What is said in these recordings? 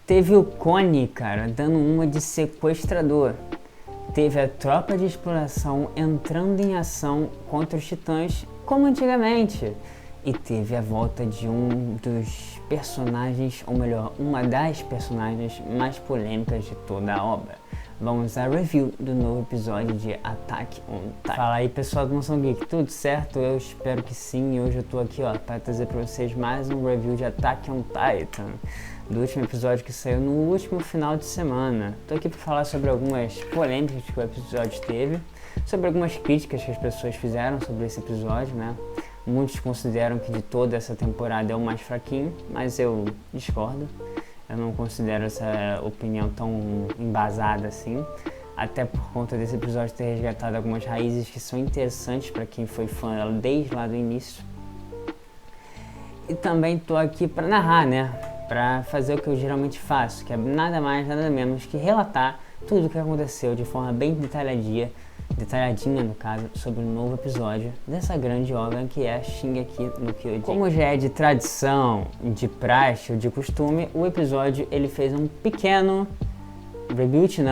Teve o Connie, cara, dando uma de sequestrador. Teve a tropa de exploração entrando em ação contra os titãs, como antigamente. E teve a volta de um dos personagens, ou melhor, uma das personagens mais polêmicas de toda a obra. Vamos à review do novo episódio de Attack on Titan. Fala aí, pessoal do Mansão Geek, tudo certo? Eu espero que sim. Hoje eu tô aqui, para trazer pra vocês mais um review de Attack on Titan, do último episódio que saiu no último final de semana. Tô aqui para falar sobre algumas polêmicas que o episódio teve, sobre algumas críticas que as pessoas fizeram sobre esse episódio, né? Muitos consideram que de toda essa temporada é o mais fraquinho, mas eu discordo. Eu não considero essa opinião tão embasada assim, até por conta desse episódio ter resgatado algumas raízes que são interessantes para quem foi fã dela desde lá do início. E também tô aqui para narrar, né? Para fazer o que eu geralmente faço, que é nada mais, nada menos que relatar tudo o que aconteceu de forma bem detalhadinha no caso, sobre o novo episódio dessa grande obra que é Shingeki no Kyojin. Como já é de tradição, de praxe ou de costume, o episódio ele fez um pequeno reboot,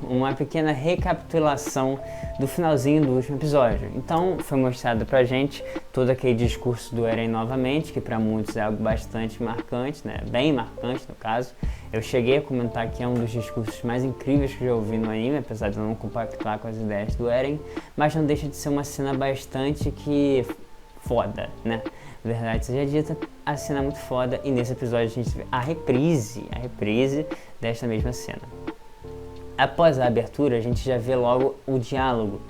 uma pequena recapitulação do finalzinho do último episódio. Então foi mostrado pra gente todo aquele discurso do Eren novamente, que pra muitos é algo bastante marcante, né? Bem marcante no caso. Eu cheguei a comentar que é um dos discursos mais incríveis que eu já ouvi no anime, apesar de eu não compactuar com as ideias do Eren, mas não deixa de ser uma cena bastante que foda, né? Verdade seja dita, a cena é muito foda e nesse episódio a gente vê a reprise desta mesma cena. Após a abertura, a gente já vê logo o diálogo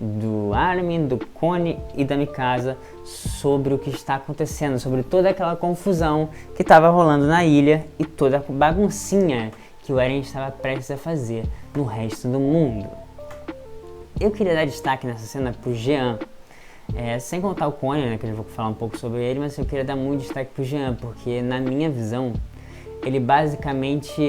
do Armin, do Connie e da Mikasa sobre o que está acontecendo, sobre toda aquela confusão que estava rolando na ilha e toda a baguncinha que o Eren estava prestes a fazer no resto do mundo. Eu queria dar destaque nessa cena pro Jean, sem contar o Connie, né, que eu já vou falar um pouco sobre ele, mas eu queria dar muito destaque pro Jean, porque na minha visão, ele basicamente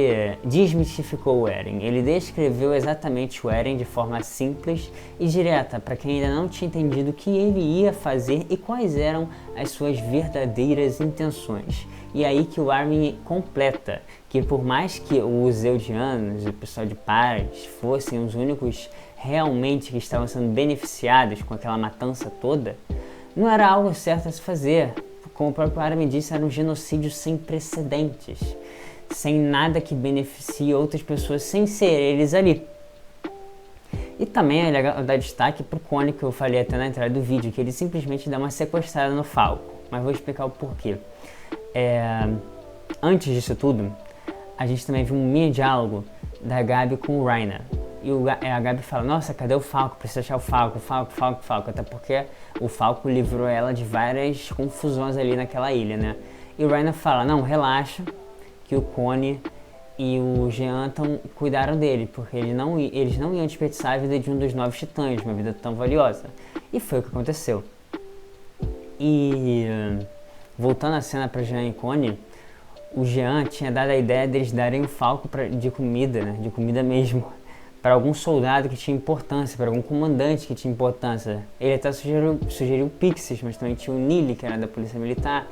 desmistificou o Eren. Ele descreveu exatamente o Eren de forma simples e direta, para quem ainda não tinha entendido o que ele ia fazer e quais eram as suas verdadeiras intenções. E aí que o Armin completa, que por mais que os Eldianos e o pessoal de Paris fossem os únicos realmente que estavam sendo beneficiados com aquela matança toda, não era algo certo a se fazer. Como o próprio Armin disse, era um genocídio sem precedentes, sem nada que beneficie outras pessoas, sem ser eles ali. E também é legal dar destaque pro Connie, que eu falei até na entrada do vídeo, que ele simplesmente dá uma sequestrada no Falco, mas vou explicar o porquê. Antes disso tudo, a gente também viu um mini diálogo da Gabi com o Reiner. E a Gabi fala, nossa, cadê o Falco? Preciso achar o Falco. Até porque o Falco livrou ela de várias confusões ali naquela ilha, né? E o Reiner fala, não, relaxa, que o Connie e o Jean cuidaram dele, porque eles não iam desperdiçar a vida de um dos novos titãs, uma vida tão valiosa. E foi o que aconteceu. E voltando a cena para Jean e Connie, o Jean tinha dado a ideia deles darem o Falco de comida, né? De comida mesmo, para algum soldado que tinha importância, para algum comandante que tinha importância. Ele até sugeriu Pixis, mas também tinha o Nili, que era da polícia militar.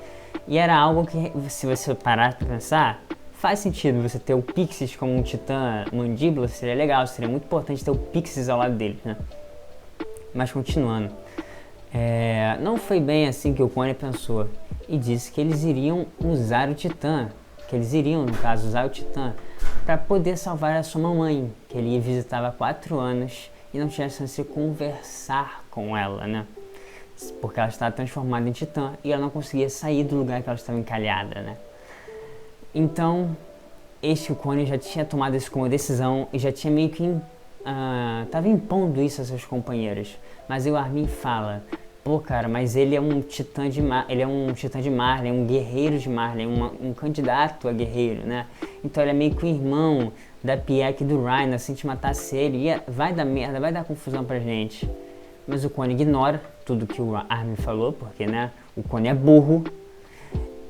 E era algo que, se você parar para pensar, faz sentido você ter o Pixis como um titã mandíbula, seria legal, seria muito importante ter o Pixis ao lado dele, né? Mas continuando, não foi bem assim que o Connie pensou, e disse que eles iriam usar o titã, usar o titã, para poder salvar a sua mamãe, que ele ia visitar há 4 anos e não tinha chance de conversar com ela, né? Porque ela estava transformada em titã e ela não conseguia sair do lugar que ela estava encalhada, né? Então, o Connie já tinha tomado isso como decisão e já tinha meio que estava impondo isso a seus companheiros. Mas aí o Armin fala, pô, cara, mas ele é um titã de Marley, é um guerreiro de Marley, um candidato a guerreiro, né? Então ele é meio que o irmão da Pieck e do Reiner, se a gente matasse ele, vai dar merda, vai dar confusão pra gente. Mas o Connie ignora tudo que o Armin falou, porque, né, o Connie é burro,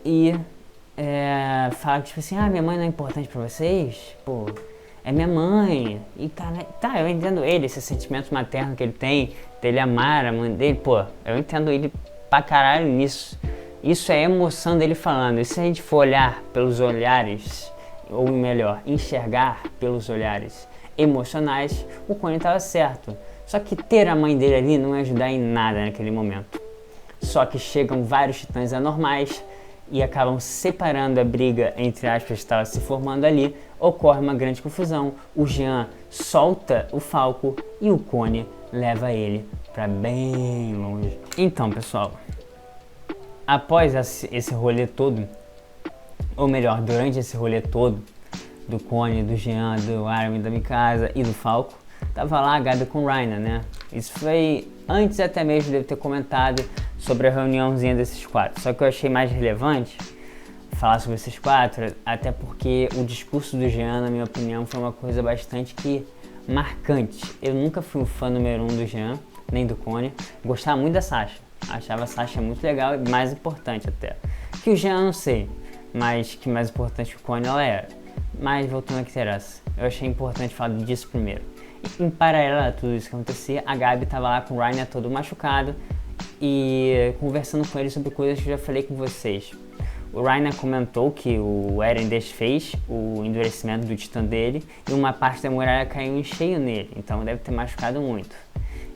e fala que, tipo assim, minha mãe não é importante pra vocês? Pô, é minha mãe. E tá, eu entendo ele, esse sentimento materno que ele tem, dele amar a mãe dele, pô, eu entendo ele pra caralho nisso. Isso é a emoção dele falando. E se a gente for olhar pelos olhares ou melhor, enxergar pelos olhares emocionais, o Connie estava certo. Só que ter a mãe dele ali não ia ajudar em nada naquele momento. Só que chegam vários titãs anormais e acabam separando a briga, entre aspas, que estava se formando ali. Ocorre uma grande confusão. O Jean solta o Falco e o Connie leva ele para bem longe. Então, pessoal, após esse rolê todo, ou melhor, durante esse rolê todo, do Connie, do Jean, do Armin, da Mikasa e do Falco, tava lá a Gabi com o Raina, né? Isso foi antes até mesmo de eu ter comentado sobre a reuniãozinha desses quatro. Só que eu achei mais relevante falar sobre esses quatro, até porque o discurso do Jean, na minha opinião, foi uma coisa bastante marcante. Eu nunca fui um fã número 1 do Jean, nem do Connie. Gostava muito da Sasha. Achava a Sasha muito legal e mais importante até. Que o Jean, não sei, mas que mais importante que o Connie ela era. Mas voltando ao que interessa, eu achei importante falar disso primeiro. E, em paralelo a tudo isso que acontecia, a Gabi tava lá com o Raina todo machucado e conversando com ele sobre coisas que eu já falei com vocês. O Raina comentou que o Eren desfez o endurecimento do titã dele e uma parte da muralha caiu em cheio nele, então deve ter machucado muito.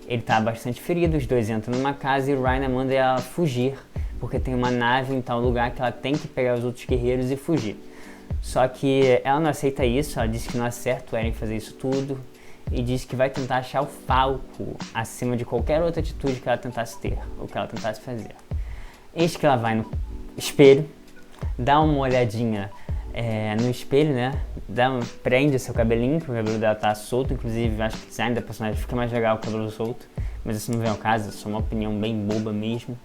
Ele tá bastante ferido, os dois entram numa casa e o Raina manda ela fugir, porque tem uma nave em tal lugar que ela tem que pegar os outros guerreiros e fugir. Só que ela não aceita isso, ela diz que não acerta o Eren fazer isso tudo e diz que vai tentar achar o Falco acima de qualquer outra atitude que ela tentasse ter ou que ela tentasse fazer. Eis que ela vai no espelho, dá uma olhadinha no espelho, né? Prende seu cabelinho, porque o cabelo dela tá solto, inclusive acho que o design da personagem fica mais legal com o cabelo solto, mas isso não vem ao caso, é só uma opinião bem boba mesmo.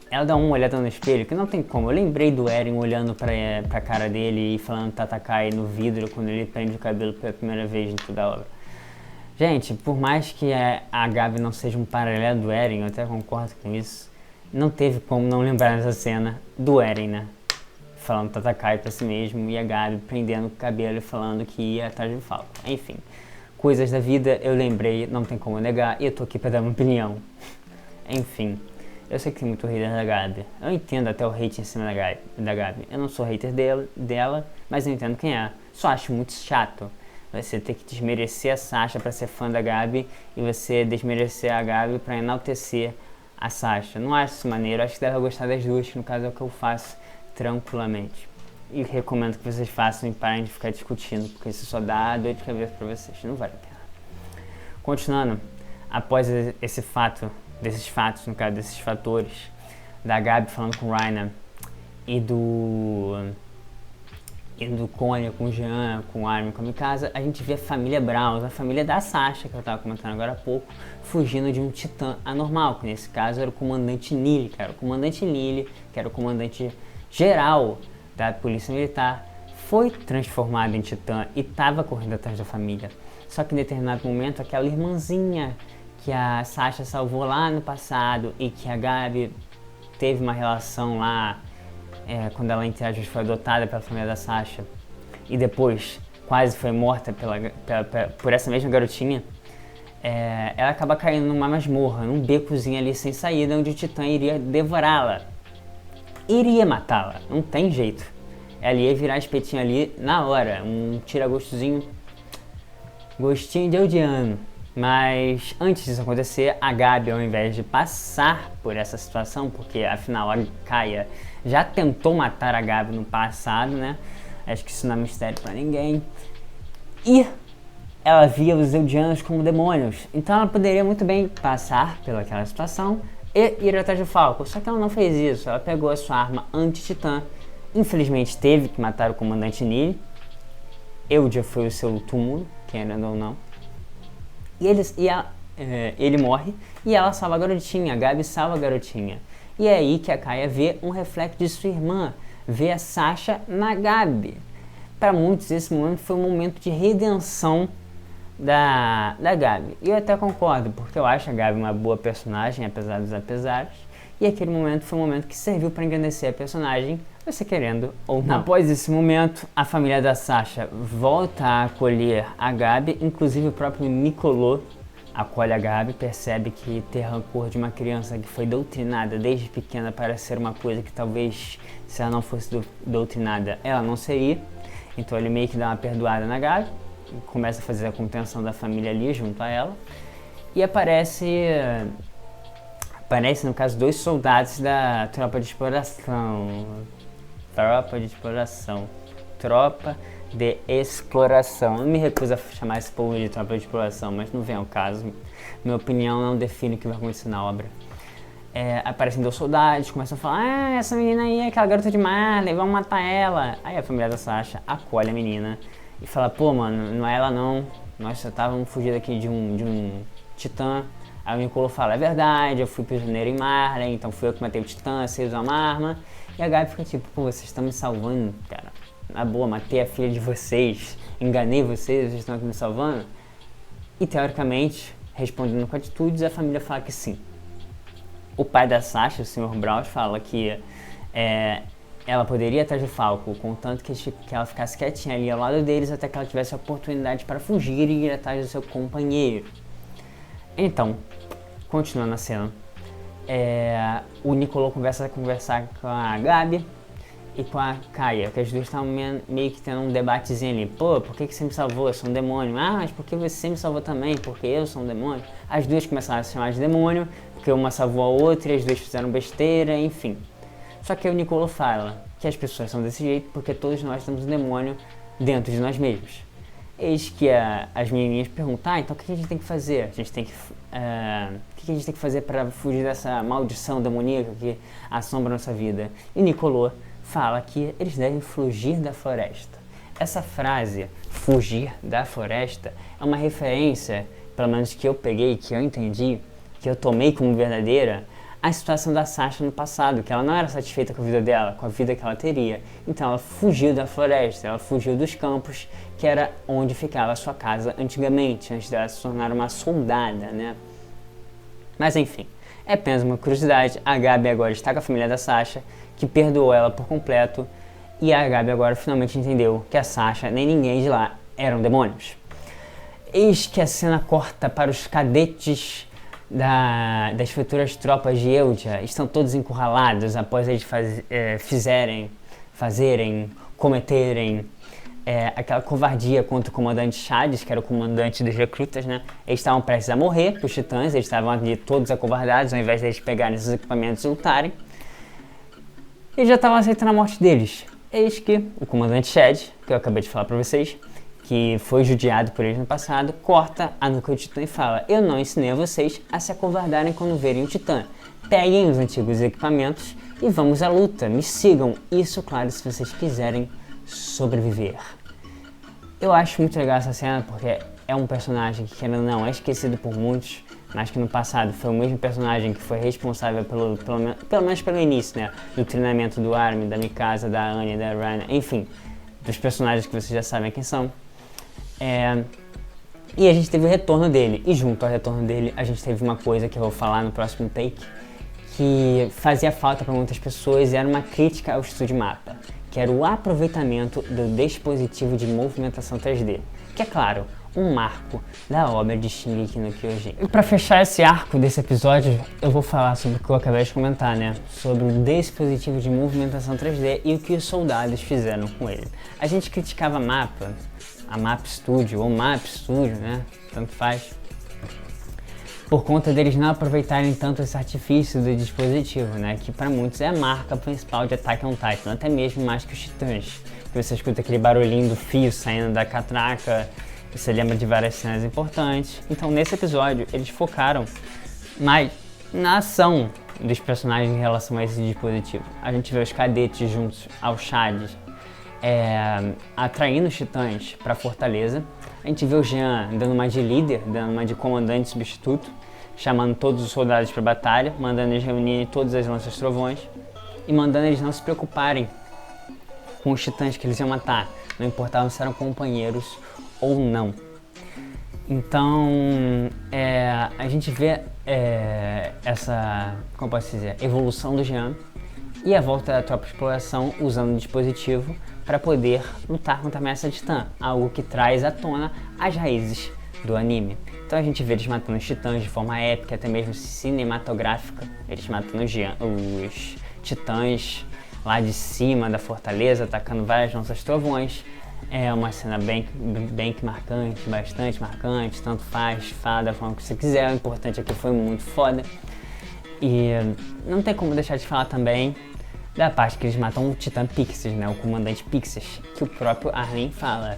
Ela dá uma olhada no espelho, que não tem como. Eu lembrei do Eren olhando pra cara dele e falando Tatakai no vidro quando ele prende o cabelo pela primeira vez em toda a obra. Gente, por mais que a Gabi não seja um paralelo do Eren, eu até concordo com isso, não teve como não lembrar dessa cena do Eren, né? Falando Tatakai pra si mesmo e a Gabi prendendo o cabelo e falando que ia atrás do Falco. Enfim, coisas da vida eu lembrei, não tem como negar e eu tô aqui pra dar uma opinião. Enfim. Eu sei que tem muito hater da Gabi. Eu entendo até o hate em cima da Gabi. Eu não sou hater dela, mas eu entendo quem é. Só acho muito chato você ter que desmerecer a Sasha pra ser fã da Gabi e você desmerecer a Gabi pra enaltecer a Sasha. Não acho isso maneiro. Acho que deve gostar das duas, que no caso é o que eu faço tranquilamente. E recomendo que vocês façam e parem de ficar discutindo, porque isso só dá dor de cabeça pra vocês. Não vale a pena. Continuando, após desses fatos, no caso, desses fatores, da Gabi falando com o Raina e do Connie com o Jean, com o Armin, com a Mikasa, a gente vê a família Braus, a família da Sasha, que eu tava comentando agora há pouco, fugindo de um titã anormal, que nesse caso era o comandante Nili, que era o comandante geral da polícia militar, foi transformado em titã e tava correndo atrás da família. Só que em determinado momento, aquela irmãzinha que a Sasha salvou lá no passado e que a Gabi teve uma relação lá quando ela, entre aspas, foi adotada pela família da Sasha e depois quase foi morta por essa mesma garotinha, ela acaba caindo numa masmorra, num becozinho ali sem saída, onde o titã iria devorá-la, iria matá-la, não tem jeito. Ela ia virar espetinho ali na hora, um tira-gostinho de Eldiano. Mas antes disso acontecer, a Gabi, ao invés de passar por essa situação, porque afinal a Kaia já tentou matar a Gabi no passado, né? Acho que isso não é mistério pra ninguém. E ela via os Eldianos como demônios, então ela poderia muito bem passar pelaquela situação e ir atrás do Falco. Só que ela não fez isso, ela pegou a sua arma anti-titã. Infelizmente teve que matar o comandante Nili. Eldia foi o seu túmulo, querendo ou não. Ele morre e ela salva a garotinha, a Gabi salva a garotinha. E é aí que a Kaia vê um reflexo de sua irmã, vê a Sasha na Gabi. Para muitos esse momento foi um momento de redenção da Gabi. E eu até concordo, porque eu acho a Gabi uma boa personagem, apesar dos apesares. E aquele momento foi um momento que serviu para engrandecer a personagem, você querendo ou não. Após esse momento, a família da Sasha volta a acolher a Gabi, inclusive o próprio Nicolò acolhe a Gabi, percebe que ter rancor de uma criança que foi doutrinada desde pequena para ser uma coisa que talvez, se ela não fosse doutrinada, ela não seria. Então ele meio que dá uma perdoada na Gabi, começa a fazer a contenção da família ali junto a ela. E aparece no caso, 2 soldados da tropa de exploração. Tropa de exploração. Eu me recuso a chamar esse povo de tropa de exploração, mas não vem ao caso. Minha opinião não define o que vai acontecer na obra. Aparecem 2 soldados, começam a falar: essa menina aí é aquela garota de Marley, vamos matar ela. Aí a família da Sasha acolhe a menina e fala: pô, mano, não é ela não, nós só estávamos fugindo aqui de um titã. Aí o Niccolo fala: é verdade, eu fui prisioneiro em Marley, então fui eu que matei o titã, vocês usam a arma. E a Gabi fica tipo: pô, vocês estão me salvando, cara. Na boa, matei a filha de vocês, enganei vocês estão aqui me salvando? E teoricamente, respondendo com atitudes, a família fala que sim. O pai da Sasha, o Sr. Braus, fala que ela poderia ir atrás do Falco, contanto que ela ficasse quietinha ali ao lado deles até que ela tivesse a oportunidade para fugir e ir atrás do seu companheiro. Então, continuando a cena, o Niccolo começa a conversar com a Gabi e com a Kaia, que as duas estavam meio que tendo um debatezinho ali. Pô, por que você me salvou? Eu sou um demônio. Ah, mas por que você me salvou também? Porque eu sou um demônio. As duas começaram a se chamar de demônio, porque uma salvou a outra e as duas fizeram besteira, enfim. Só que o Niccolo fala que as pessoas são desse jeito porque todos nós temos um demônio dentro de nós mesmos. Eis que as menininhas perguntam: então o que a gente tem que fazer? O que a gente tem que fazer para fugir dessa maldição demoníaca que assombra a nossa vida? E Niccolo fala que eles devem fugir da floresta. Essa frase, fugir da floresta, é uma referência, pelo menos que eu peguei, que eu entendi, que eu tomei como verdadeira, à situação da Sasha no passado, que ela não era satisfeita com a vida dela, com a vida que ela teria. Então ela fugiu da floresta, ela fugiu dos campos, que era onde ficava a sua casa antigamente, antes dela se tornar uma soldada, né? Mas enfim, é apenas uma curiosidade. A Gabi agora está com a família da Sasha, que perdoou ela por completo, e a Gabi agora finalmente entendeu que a Sasha nem ninguém de lá eram demônios. Eis que a cena corta para os cadetes das futuras tropas de Eldia. Estão todos encurralados após eles cometerem aquela covardia contra o comandante Chades, que era o comandante dos recrutas, né? Eles estavam prestes a morrer para os titãs, eles estavam ali todos acovardados, ao invés de eles pegarem esses equipamentos e lutarem. Eles já estavam aceitando a morte deles. Eis que o comandante Chad, que eu acabei de falar para vocês, que foi judiado por eles no passado, corta a nuca do titã e fala: eu não ensinei a vocês a se acovardarem quando verem o titã. Peguem os antigos equipamentos e vamos à luta, me sigam. Isso, claro, se vocês quiserem sobreviver. Eu acho muito legal essa cena porque é um personagem que, querendo ou não, é esquecido por muitos, mas que no passado foi o mesmo personagem que foi responsável pelo menos pelo início, né, do treinamento do Armin, da Mikasa, da Anya, da Rana, enfim, dos personagens que vocês já sabem quem são. E a gente teve o retorno dele, e junto ao retorno dele a gente teve uma coisa que eu vou falar no próximo take, que fazia falta para muitas pessoas e era uma crítica ao Studio Mapa, que era o aproveitamento do dispositivo de movimentação 3D, que é claro, um marco da obra de Shingeki no Kyojin. E para fechar esse arco desse episódio, eu vou falar sobre o que eu acabei de comentar, né? Sobre o dispositivo de movimentação 3D e o que os soldados fizeram com ele. A gente criticava a Map Studio ou Map Studio, né? Tanto faz. Por conta deles não aproveitarem tanto esse artifício do dispositivo, né? Que para muitos é a marca principal de Attack on Titan, até mesmo mais que os Titãs. Que você escuta aquele barulhinho do fio saindo da catraca, você lembra de várias cenas importantes. Então nesse episódio eles focaram mais na ação dos personagens em relação a esse dispositivo. A gente vê os cadetes juntos ao Chades atraindo os titãs para a fortaleza. A gente vê o Jean dando uma de líder, dando uma de comandante substituto, chamando todos os soldados para a batalha, mandando eles reunirem todas as lanças trovões e mandando eles não se preocuparem com os titãs que eles iam matar, não importava se eram companheiros ou não. Então a gente vê essa, como posso dizer, evolução do Jean e a volta da tropa de exploração usando o dispositivo para poder lutar contra a ameaça titã, algo que traz à tona as raízes do anime. Então a gente vê eles matando os titãs de forma épica, até mesmo cinematográfica, eles matando os titãs lá de cima da fortaleza, atacando várias lanças trovões. É uma cena bem marcante, bastante marcante, tanto fala da forma que você quiser, o importante é que foi muito foda. E não tem como deixar de falar também da parte que eles matam o Titã Pixis, né, o comandante Pixis, que o próprio Armin fala: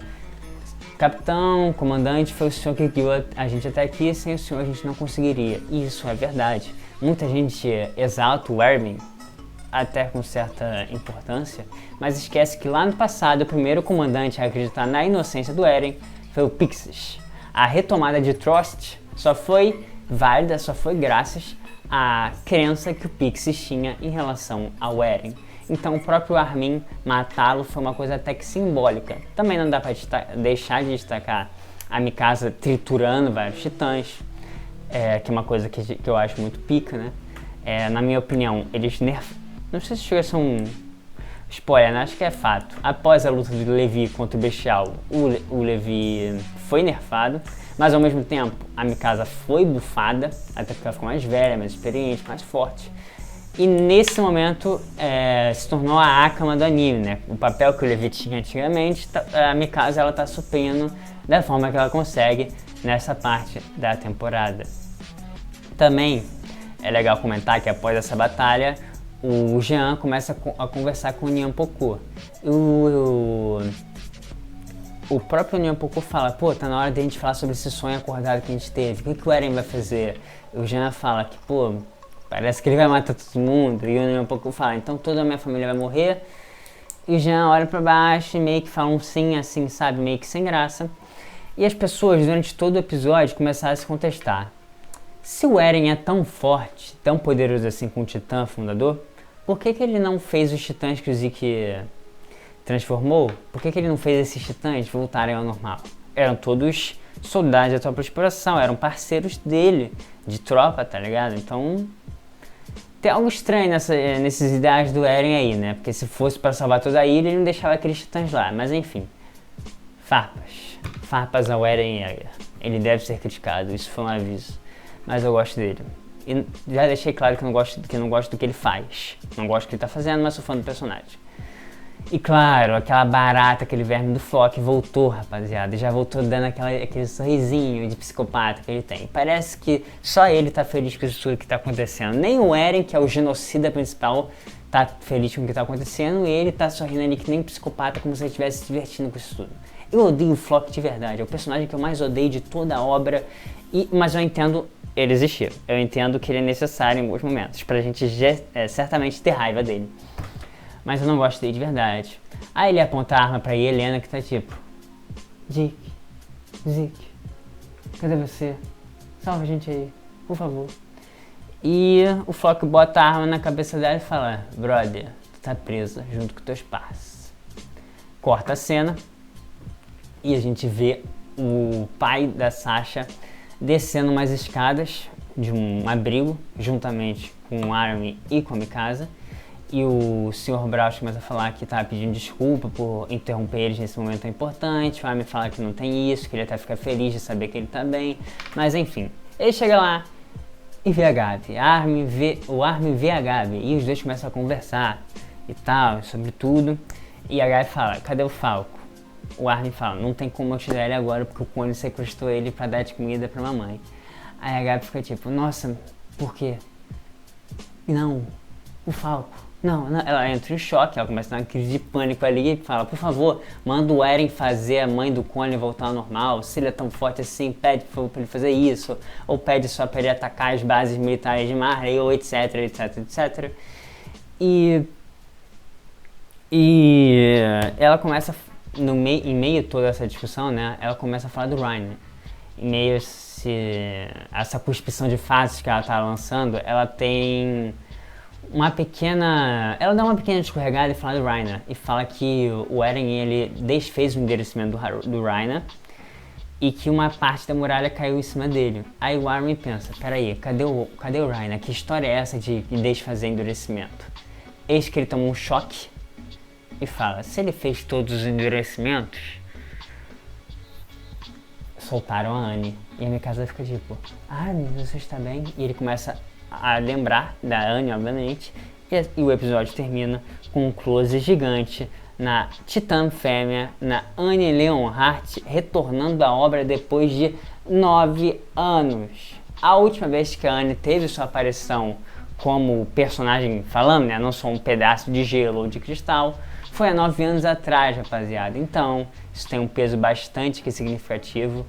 Capitão, comandante, foi o senhor que guiou a gente até aqui, sem o senhor a gente não conseguiria. E isso é verdade. Muita gente exalta o Armin, até com certa importância, mas esquece que lá no passado o primeiro comandante a acreditar na inocência do Eren foi o Pixis. A retomada de Trost só foi válida, só foi graças à crença que o Pixis tinha em relação ao Eren. Então o próprio Armin matá-lo foi uma coisa até que simbólica. Também não dá para deixar de destacar a Mikasa triturando vários titãs, que é uma coisa que eu acho muito pica, né? Na minha opinião, eles não sei se chega a ser um spoiler, né? Acho que é fato. Após a luta do Levi contra o Bestial, o Levi foi nerfado, mas ao mesmo tempo a Mikasa foi bufada, até porque ela ficou mais velha, mais experiente, mais forte. E nesse momento se tornou a Akama do anime, né? O papel que o Levi tinha antigamente, a Mikasa ela tá suprindo da forma que ela consegue nessa parte da temporada. Também é legal comentar que após essa batalha, o Jean começa a conversar com o Nyanpoku. O próprio Nyanpoku fala: pô, tá na hora de a gente falar sobre esse sonho acordado que a gente teve, o que o Eren vai fazer? O Jean fala que, pô, parece que ele vai matar todo mundo. E o Nyanpoku fala: então toda a minha família vai morrer. E o Jean olha pra baixo e meio que fala um sim, assim, sabe, meio que sem graça. E as pessoas durante todo o episódio começaram a se contestar: se o Eren é tão forte, tão poderoso assim com o Titã fundador, por que ele não fez os titãs que o Zeke transformou? Por que ele não fez esses titãs voltarem ao normal? Eram todos soldados da tropa de exploração, eram parceiros dele, de tropa, tá ligado? Então tem algo estranho nesses ideais do Eren aí, né? Porque se fosse para salvar toda a ilha, ele não deixava aqueles titãs lá. Mas enfim, farpas ao Eren Yeager. Ele deve ser criticado, isso foi um aviso. Mas eu gosto dele. E já deixei claro que eu não gosto do que ele faz. Não gosto do que ele tá fazendo, mas sou fã do personagem. E claro, aquela barata, aquele verme do Flock voltou, rapaziada. Já voltou dando aquele sorrisinho de psicopata que ele tem. Parece que só ele tá feliz com isso tudo que tá acontecendo. Nem o Eren, que é o genocida principal, tá feliz com o que tá acontecendo. E ele tá sorrindo ali que nem psicopata, como se ele estivesse se divertindo com isso tudo. Eu odeio o Flock de verdade. É o personagem que eu mais odeio de toda a obra. Mas eu entendo ele existir. Eu entendo que ele é necessário em alguns momentos, pra gente certamente ter raiva dele. Mas eu não gosto dele de verdade. Aí ele aponta a arma pra Helena, que tá tipo: Zeke, cadê você? Salva a gente aí, por favor. E o Flock bota a arma na cabeça dela e fala: brother, tu tá presa junto com teus parceiros. Corta a cena e a gente vê o pai da Sasha descendo umas escadas de um abrigo, juntamente com o Armin e com a Mikasa. E o Sr. Braus começa a falar que tá pedindo desculpa por interromper eles nesse momento tão importante. O Armin fala que não tem isso, que ele até fica feliz de saber que ele tá bem. Mas enfim, ele chega lá e vê a Gabi. O Armin vê a Gabi e os dois começam a conversar e tal, sobre tudo. E a Gabi fala: cadê o Falco? O Armin fala: não tem como eu tirar ele agora porque o Cone sequestrou ele pra dar de comida pra mamãe. Aí a Gabi fica tipo: nossa, por quê? Não, o Falco. Não, ela entra em choque, ela começa a dar uma crise de pânico ali e fala: por favor, manda o Eren fazer a mãe do Cone voltar ao normal. Se ele é tão forte assim, pede pra ele fazer isso. Ou pede só pra ele atacar as bases militares de Marley, ou etc, etc. E ela começa, em meio a toda essa discussão, né, ela começa a falar do Reiner. Em meio a essa cuspição de faces que ela tá lançando, ela tem ela dá uma pequena escorregada e fala do Reiner. E fala que o Eren, ele desfez o endereçamento do Reiner e que uma parte da muralha caiu em cima dele. Aí o Armin pensa: peraí, cadê o Reiner? Que história é essa de desfazer endurecimento? Eis que ele toma um choque e fala: se ele fez todos os endurecimentos, soltaram a Annie. E a Mikasa fica tipo, Annie, você está bem? E ele começa a lembrar da Annie, obviamente, e o episódio termina com um close gigante na Titã Fêmea, na Annie Leonhardt, retornando à obra depois de 9 anos. A última vez que a Annie teve sua aparição como personagem falando, né, não só um pedaço de gelo ou de cristal, foi há 9 anos atrás, rapaziada. Então, isso tem um peso bastante significativo,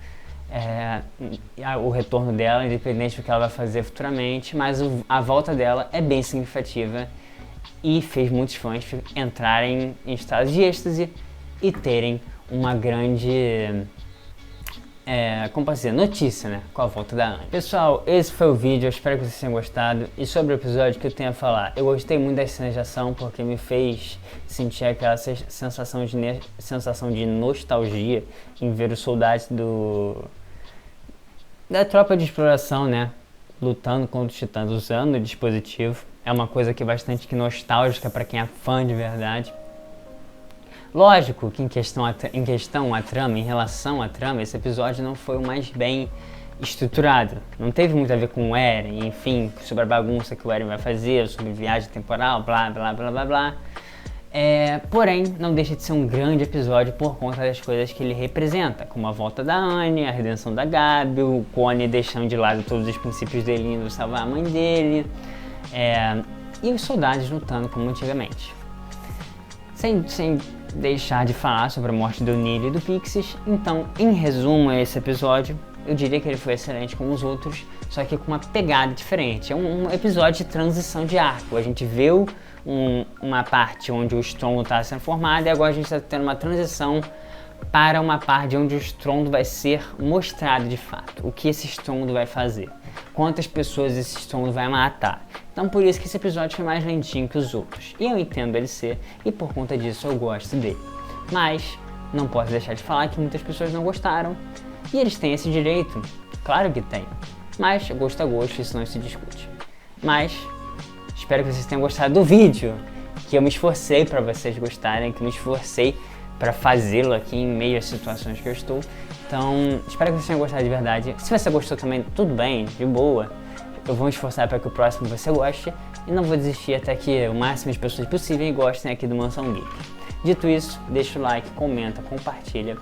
o retorno dela, independente do que ela vai fazer futuramente, mas a volta dela é bem significativa e fez muitos fãs entrarem em estado de êxtase e terem uma grande como posso dizer, notícia, né, com a volta da Annie. Pessoal, esse foi o vídeo, eu espero que vocês tenham gostado. E sobre o episódio que eu tenho a falar, eu gostei muito das cenas de ação porque me fez sentir aquela sensação de nostalgia em ver os soldados da tropa de exploração, né, lutando contra os titãs, usando o dispositivo. É uma coisa que é bastante nostálgica para quem é fã de verdade. Lógico que em relação à trama, esse episódio não foi o mais bem estruturado. Não teve muito a ver com o Eren, enfim, sobre a bagunça que o Eren vai fazer, sobre viagem temporal, blá blá blá blá blá. Porém, não deixa de ser um grande episódio por conta das coisas que ele representa, como a volta da Annie, a redenção da Gabi, o Connie deixando de lado todos os princípios dele indo salvar a mãe dele, e os soldados lutando como antigamente. Sem deixar de falar sobre a morte do Nilo e do Pixis, então, em resumo a esse episódio, eu diria que ele foi excelente como os outros, só que com uma pegada diferente. É um episódio de transição de arco. A gente viu uma parte onde o estrondo está sendo formado e agora a gente está tendo uma transição para uma parte onde o estrondo vai ser mostrado de fato. O que esse estrondo vai fazer. Quantas pessoas esse estrondo vai matar. Então por isso que esse episódio foi mais lentinho que os outros. E eu entendo ele ser, e por conta disso eu gosto dele. Mas não posso deixar de falar que muitas pessoas não gostaram. E eles têm esse direito, claro que tem. Mas gosto é gosto, isso não se discute. Mas espero que vocês tenham gostado do vídeo, que eu me esforcei para vocês gostarem, que eu me esforcei para fazê-lo aqui em meio às situações que eu estou. Então, espero que vocês tenham gostado de verdade. Se você gostou também, tudo bem, de boa. Eu vou me esforçar para que o próximo você goste e não vou desistir até que o máximo de pessoas possível gostem aqui do Mansão Geek. Dito isso, deixa o like, comenta, compartilha.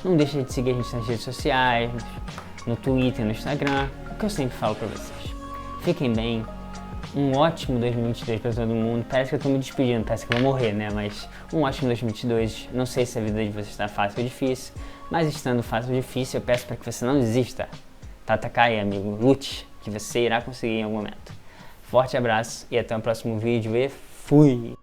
Não deixe de seguir a gente nas redes sociais, no Twitter, no Instagram, o que eu sempre falo para vocês. Fiquem bem. Um ótimo 2022 para todo mundo. Parece que eu tô me despedindo, parece que eu vou morrer, né? Mas um ótimo 2022. Não sei se a vida de vocês está fácil ou difícil, mas estando fácil ou difícil, eu peço para que você não desista. Tatakai, amigo, lute, que você irá conseguir em algum momento. Forte abraço e até o próximo vídeo e fui!